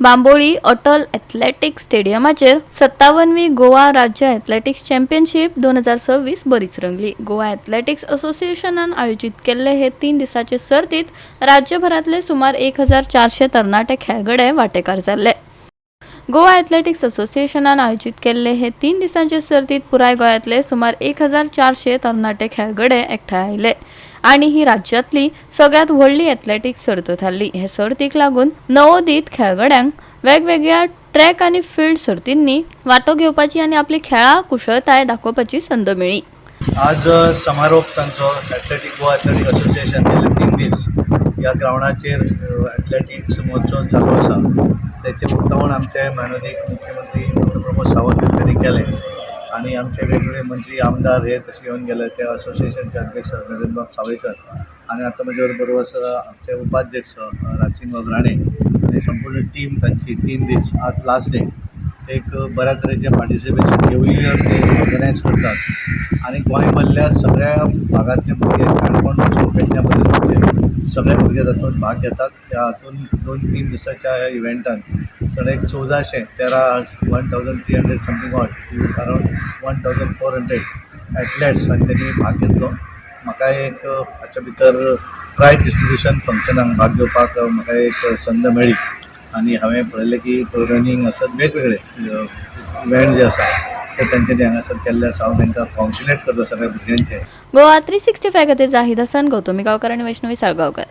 Bambolim Atal athletics स्टेडियमाचेर 57वी Goa राज्य athletics championship 2026 बरीच रंगली। गोवा एथलेटिक्स असोसिएशनान आयोजित केल्ले हे 3 दिसाचे सर्तीत राज्यभरातले सुमार 1400 तरणाटे खेळगडे वांटेकार जाल्ले। गोवा एथलेटिक्स असोसिएशनान आयोजित केल्ले हे 3 दिसांचे सर्तीत पुराय गोंयांतले सुमार 1400 तरणाटे खेळगडे एकठांय आयले आणि ही राज्यातली सगळ्यात व्हडली एथलेटिक्स सर्त थारली। हे सर्तीक लागून नवोदित खेळगड्यांक वेगवेगळ्या ट्रॅक आणि फील्ड सर्तींनी वांटो घेवपाची आणि आपली खेळा कुशळताय दाखोवपाची संद मेळ्ळी। आज समारोप तांचो गोवा एथलेटिक असोसिएशन गेले 3 दीस ह्या ग्राउंडाचेर एथलेटिक्स महोत्सव चालू आसा। त्याचे उक्तावण आमचे माननीय मुख्यमंत्री प्रमोद सावंत हांणी केले आणि आमचे वेगवेगळे मंत्री आमदार हे तसे येऊन गेले। ते असोसिएशनचे अध्यक्ष नरेंद्र सावयकर आणि आता माझ्या बरोबर आसा आमचे उपाध्यक्ष राजसिंग राणे आणि संपूर्ण टीम तांची 3 दीस आज लास्ट डे एक बऱ्या तरेचे पार्टिसिपेशन एवरी इयर ते ऑर्गनायज करतात आणि गोंय मधल्या सगळ्या भागातले भुरगे काणकोण पेडण्या पर्यंतचे सगळे भुरगे तातूंत भाग घेतात। त्या हातून 2-3 दिसाच्या इव्हेंटान तर एक 1300 समथिंग अराउंड 1400 एथलेट्स आणि त्यांनी भाग घेतलो। म्हाका एक हाच्या भितर प्राइज डिस्ट्रिब्युशन फंक्शनाक भाग घेवपाक म्हाका एक संद मेळ्ळी आणि हांवें पळयलें की रनिंग असत वेगवेगळे इव्हेंट जे आसा ते तांच्यांनी हांगासर केल्ले आसा। हांव तांकां कॉंग्रेच्युलेट करता सगळ्या भुरग्यांचे। गोवा 365 खातीर जाहीद हसन, गौतमी गांवकर आणि वैष्णवी साळगांवकर।